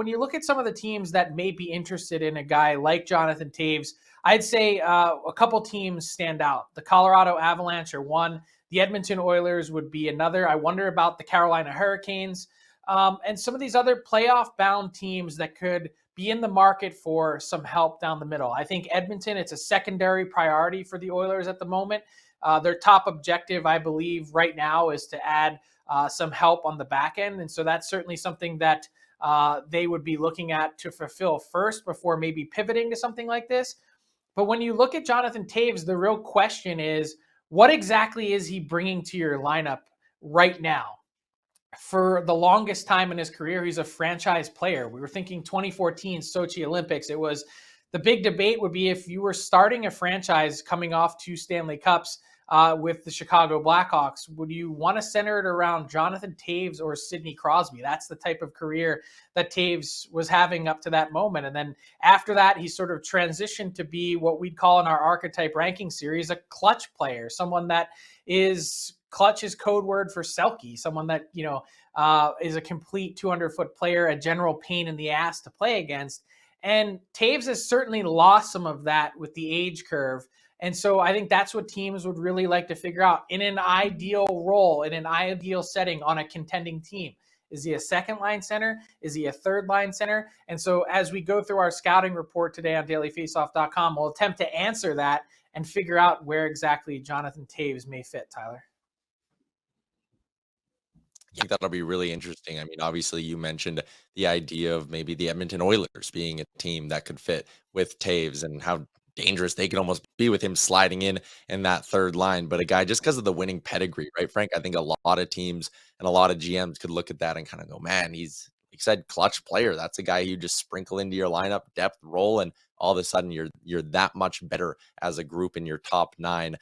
when you look at some of the teams that may be interested in a guy like Jonathan Toews, I'd say a couple teams stand out. The Colorado Avalanche are one. The Edmonton Oilers would be another. I wonder about the Carolina Hurricanes and some of these other playoff-bound teams that could be in the market for some help down the middle. I think Edmonton, it's a secondary priority for the Oilers at the moment. Their top objective, I believe, right now is to add some help on the back end. And so that's certainly something that they would be looking at to fulfill first before maybe pivoting to something like this. But when you look at Jonathan Toews, the real question is, what exactly is he bringing to your lineup right now? For the longest time in his career, he's a franchise player. We were thinking 2014 Sochi Olympics. It was the big debate would be if you were starting a franchise coming off 2 Stanley Cups with the Chicago Blackhawks, would you want to center it around Jonathan Toews or Sidney Crosby? That's the type of career that Toews was having up to that moment. And then after that, he sort of transitioned to be what we'd call in our archetype ranking series, a clutch player, someone that is clutch is code word for Selke, someone that, is a complete 200-foot player, a general pain in the ass to play against. And Toews has certainly lost some of that with the age curve. And so I think that's what teams would really like to figure out in an ideal role, in an ideal setting on a contending team. Is he a second-line center? Is he a third-line center? And so as we go through our scouting report today on dailyfaceoff.com, we'll attempt to answer that and figure out where exactly Jonathan Toews may fit, Tyler. I think that'll be really interesting. I mean, obviously, you mentioned the idea of maybe the Edmonton Oilers being a team that could fit with Toews and how dangerous they could almost be with him sliding in that third line. But a guy, just because of the winning pedigree, right, Frank? I think a lot of teams and a lot of GMs could look at that and kind of go, man, he's, like you said, clutch player. That's a guy you just sprinkle into your lineup, depth role, and all of a sudden you're that much better as a group in your top 9.